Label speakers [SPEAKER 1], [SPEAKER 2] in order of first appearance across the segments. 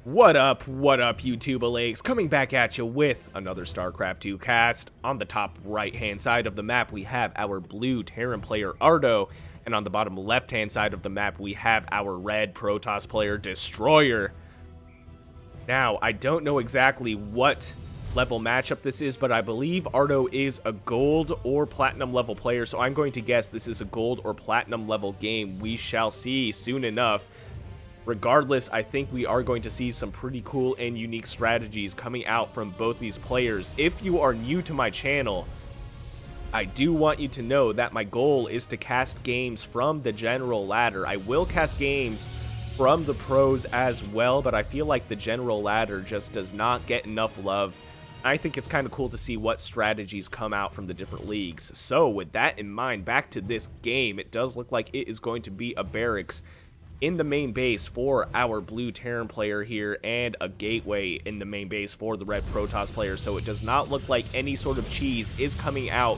[SPEAKER 1] What up, YouTube Lakes? Coming back at you with another Starcraft 2 cast. On the top right-hand side of the map, we have our blue Terran player, Arto. And on the bottom left-hand side of the map, we have our red Protoss player, Destroyer. Now, I don't know exactly what level matchup this is, but I believe Arto is a gold or platinum level player. So I'm going to guess this is a gold or platinum level game. We shall see soon enough. Regardless, I think we are going to see some pretty cool and unique strategies coming out from both these players. If you are new to my channel, I do want you to know that my goal is to cast games from the general ladder. I will cast games from the pros as well, but I feel like the general ladder just does not get enough love. I think it's kind of cool to see what strategies come out from the different leagues. So with that in mind, back to this game, it does look like it is going to be a barracks in the main base for our blue Terran player here, and a gateway in the main base for the red Protoss player. So it does not look like any sort of cheese is coming out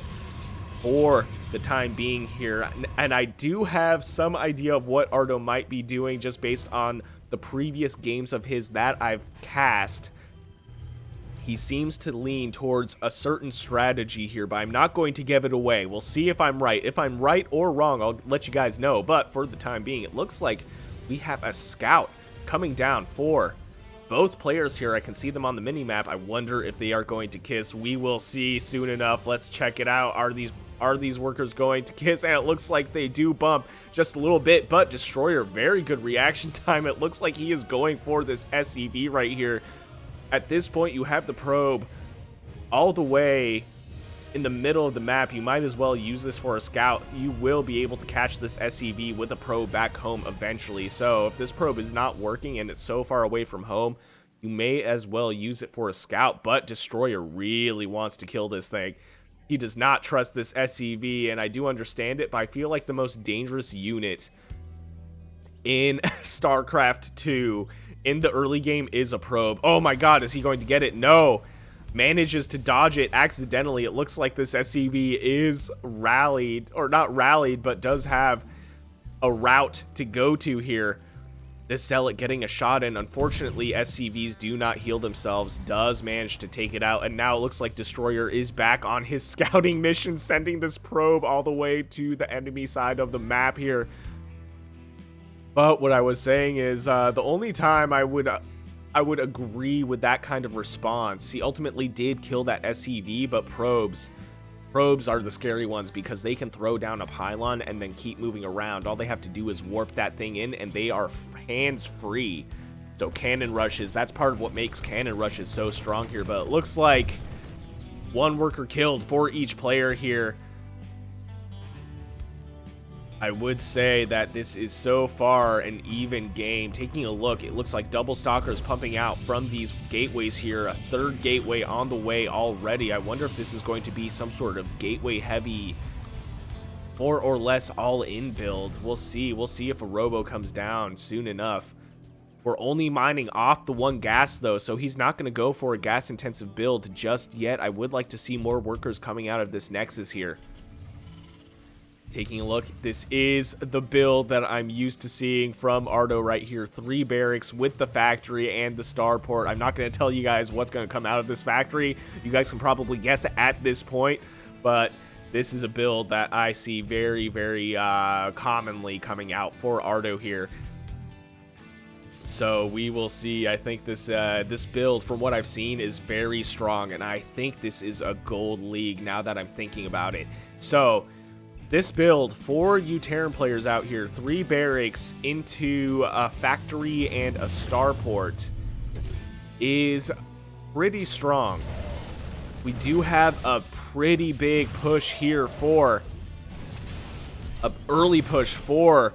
[SPEAKER 1] for the time being here. And I do have some idea of what Arto might be doing just based on the previous games of his that I've cast. He seems to lean towards a certain strategy here, but I'm not going to give it away. We'll see if I'm right. If I'm right or wrong, I'll let you guys know. But for the time being, it looks like we have a scout coming down for both players here. I can see them on the mini-map. I wonder if they are going to kiss. We will see soon enough. Let's check it out. Are these workers going to kiss? And it looks like they do bump just a little bit, but Destroyer, very good reaction time. It looks like he is going for this SCV right here. At this point, you have the probe all the way in the middle of the map. You might as well use this for a scout. You will be able to catch this SCV with a probe back home eventually. So if this probe is not working and it's so far away from home, you may as well use it for a scout. But Destroyer really wants to kill this thing. He does not trust this SCV, and I do understand it, but I feel like the most dangerous unit in Starcraft 2 in the early game is a probe. Oh my god, is he going to get it? No. Manages to dodge it accidentally. It looks like this SCV is rallied, or not rallied, but does have a route to go to here. This Zealot getting a shot in. Unfortunately, SCVs do not heal themselves. Does manage to take it out, and now it looks like Destroyer is back on his scouting mission, sending this probe all the way to the enemy side of the map here. But what I was saying is the only time I would agree with that kind of response, he ultimately did kill that SCV, but probes are the scary ones because they can throw down a pylon and then keep moving around. All they have to do is warp that thing in, and they are hands-free. So cannon rushes, that's part of what makes cannon rushes so strong here. But it looks like one worker killed for each player here. I would say that this is so far an even game. Taking a look, it looks like double stalkers pumping out from these gateways here. A third gateway on the way already. I wonder if this is going to be some sort of gateway heavy, more or less all-in build. We'll see. We'll see if a robo comes down soon enough. We're only mining off the one gas though, so he's not going to go for a gas-intensive build just yet. I would like to see more workers coming out of this Nexus here. Taking a look, this is the build that I'm used to seeing from Arto right here. 3 barracks with the factory and the starport. I'm not going to tell you guys what's going to come out of this factory. You guys can probably guess at this point, but this is a build that I see very, very commonly coming out for Arto here. So we will see. I think this this build, from what I've seen, is very strong, and I think this is a gold league now that I'm thinking about it. So this build for you Terran players out here, 3 barracks into a factory and a starport, is pretty strong. We do have a pretty big push here for an early push for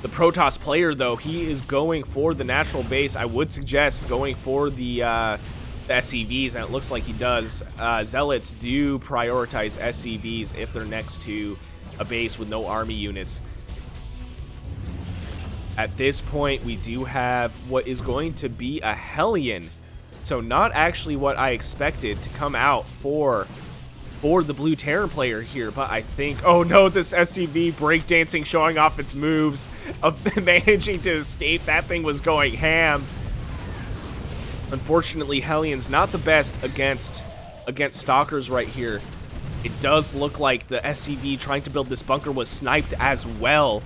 [SPEAKER 1] the Protoss player, though. He is going for the natural base. I would suggest going for the SCVs, and it looks like he does. Zealots do prioritize SCVs if they're next to a base with no army units. At this point, we do have what is going to be a Hellion. So not actually what I expected to come out for the blue Terran player here, but I think, oh no, this SCV breakdancing, showing off its moves, of managing to escape. That thing was going ham. Unfortunately, Hellions not the best against Stalkers right here. It does look like the SCV trying to build this bunker was sniped as well.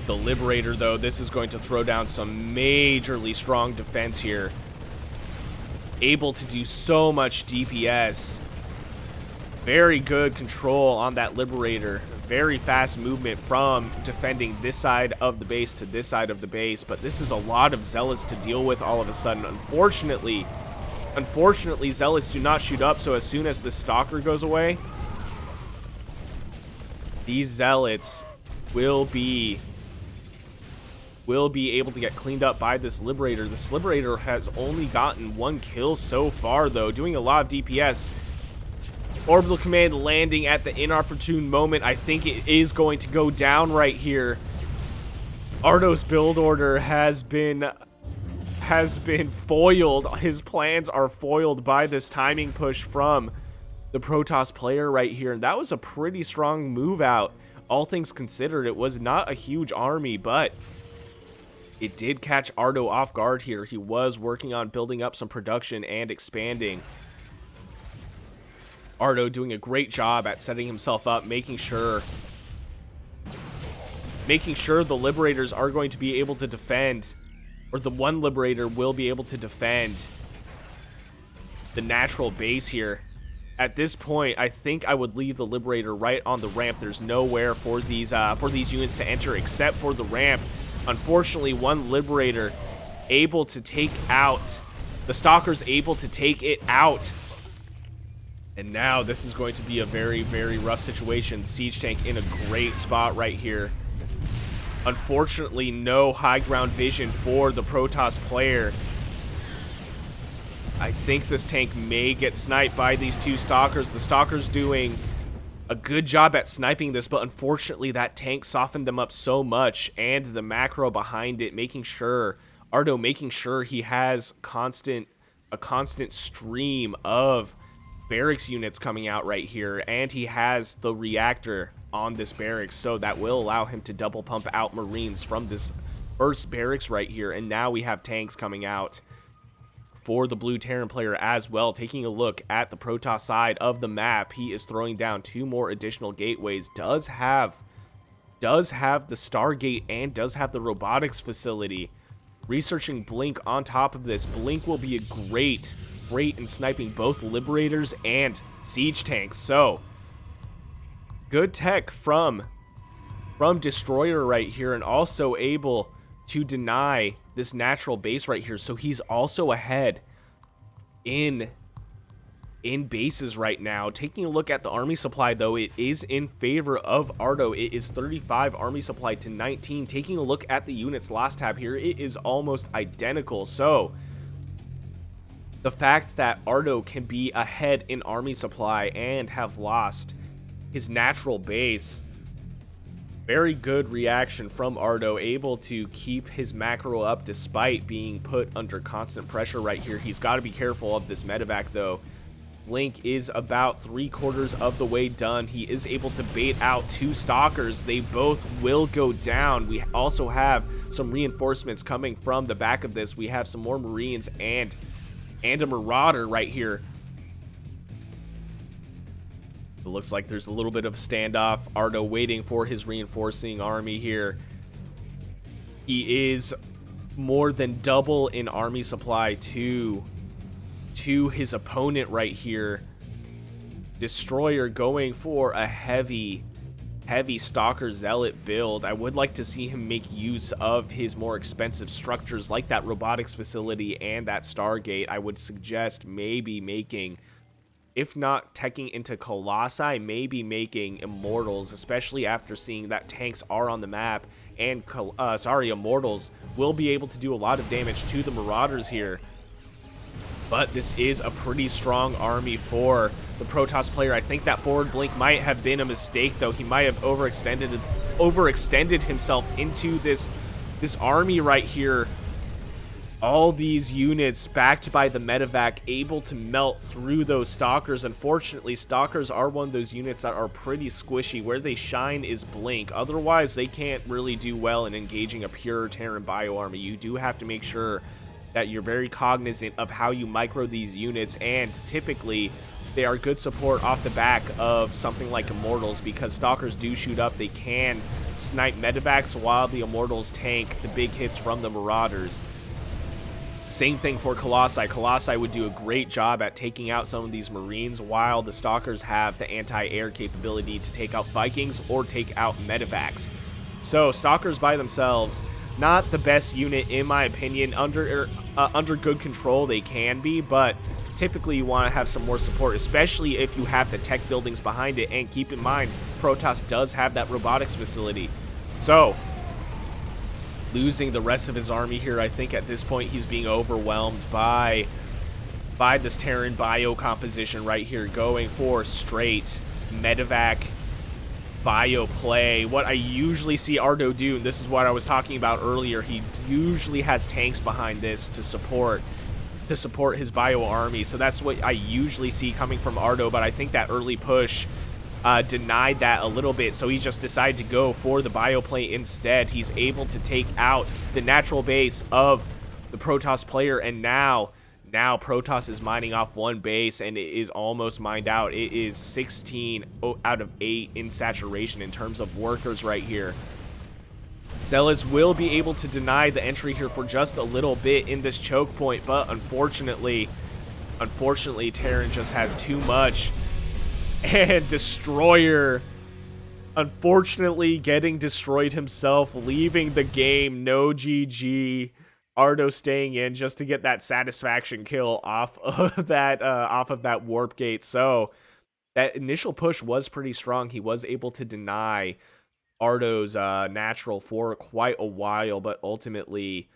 [SPEAKER 1] The Liberator, though, this is going to throw down some majorly strong defense here. Able to do so much DPS. Very good control on that Liberator. Very fast movement from defending this side of the base to this side of the base. But this is a lot of Zealots to deal with all of a sudden. Unfortunately, Zealots do not shoot up. So as soon as the Stalker goes away, these Zealots will be able to get cleaned up by this Liberator. This Liberator has only gotten 1 kill so far, though, doing a lot of DPS. Orbital Command landing at the inopportune moment. I think it is going to go down right here. Arto's build order has been foiled. His plans are foiled by this timing push from the Protoss player right here. And that was a pretty strong move out. All things considered, it was not a huge army, but it did catch Arto off guard here. He was working on building up some production and expanding. Arto doing a great job at setting himself up, making sure the Liberators are going to be able to defend, or the one Liberator will be able to defend the natural base here. At this point, I think I would leave the Liberator right on the ramp. There's nowhere for these units to enter except for the ramp. Unfortunately, one Liberator able to take out the Stalker's able to take it out. And now this is going to be a very, very rough situation. Siege Tank in a great spot right here. Unfortunately, no high ground vision for the Protoss player. I think this tank may get sniped by these 2 Stalkers. The Stalker's doing a good job at sniping this, but unfortunately that tank softened them up so much, and the macro behind it making sure, Arto making sure he has a constant stream of barracks units coming out right here, and he has the reactor on this barracks, so that will allow him to double pump out Marines from this first barracks right here. And now we have tanks coming out for the blue Terran player as well. Taking a look at the Protoss side of the map, he is throwing down 2 more additional gateways. Does have the Stargate and does have the robotics facility. Researching Blink on top of this. Blink will be a great in sniping both Liberators and Siege Tanks. So good tech from Destroyer right here, and also able to deny this natural base right here. So he's also ahead in bases right now. Taking a look at the army supply, though, it is in favor of Arto. It is 35 army supply to 19. Taking a look at the units last tab here, it is almost identical. So the fact that Arto can be ahead in army supply and have lost his natural base, very good reaction from Arto, able to keep his macro up despite being put under constant pressure right here. He's got to be careful of this medevac, though. Blink is about 3/4 of the way done. He is able to bait out 2 Stalkers. They both will go down. We also have some reinforcements coming from the back of this. We have some more Marines and a Marauder right here. It looks like there's a little bit of standoff. Arto waiting for his reinforcing army here. He is more than double in army supply to his opponent right here. Destroyer going for a heavy Stalker Zealot build. I would like to see him make use of his more expensive structures like that robotics facility and that Stargate. I would suggest maybe making, if not teching into Colossi, maybe making Immortals, especially after seeing that tanks are on the map, and Immortals will be able to do a lot of damage to the Marauders here. But this is a pretty strong army for the Protoss player. I think that forward blink might have been a mistake, though. He might have overextended himself into this army right here. All these units backed by the medevac able to melt through those Stalkers. Unfortunately, Stalkers are one of those units that are pretty squishy. Where they shine is blink. Otherwise, they can't really do well in engaging a pure Terran bio army. You do have to make sure that you're very cognizant of how you micro these units, and typically they are good support off the back of something like Immortals, because Stalkers do shoot up. They can snipe medevacs while the Immortals tank the big hits from the Marauders. Same thing for Colossi. Colossi would do a great job at taking out some of these Marines, while the Stalkers have the anti-air capability to take out Vikings or take out medevacs. So Stalkers by themselves, not the best unit in my opinion. Under good control they can be, but typically you want to have some more support, especially if you have the tech buildings behind it. And keep in mind, Protoss does have that robotics facility. So losing the rest of his army here, I think at this point he's being overwhelmed by this Terran bio composition right here, going for straight medevac bio play. What I usually see Arto do, and this is what I was talking about earlier, he usually has tanks behind this to support his bio army. So that's what I usually see coming from Arto, but I think that early push denied that a little bit, so he just decided to go for the bio play instead. He's able to take out the natural base of the Protoss player, and now Protoss is mining off one base, and it is almost mined out. It is 16 out of 8 in saturation in terms of workers right here. Zealots will be able to deny the entry here for just a little bit in this choke point, but unfortunately Terran just has too much. And Destroyer, unfortunately, getting destroyed himself, leaving the game. No GG. Arto staying in just to get that satisfaction kill off of that warp gate. So that initial push was pretty strong. He was able to deny Arto's natural for quite a while, but ultimately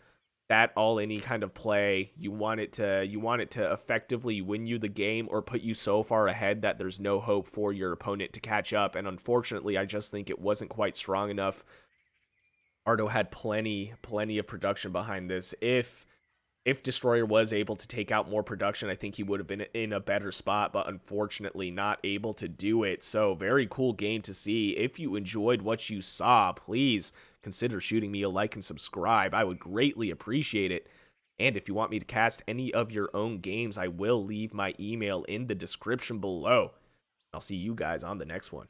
[SPEAKER 1] that any kind of play, you want it to effectively win you the game or put you so far ahead that there's no hope for your opponent to catch up. And unfortunately, I just think it wasn't quite strong enough. Arto had plenty of production behind this. If Destroyer was able to take out more production, I think he would have been in a better spot, but unfortunately not able to do it. So very cool game to see. If you enjoyed what you saw, please consider shooting me a like and subscribe. I would greatly appreciate it. And if you want me to cast any of your own games, I will leave my email in the description below. I'll see you guys on the next one.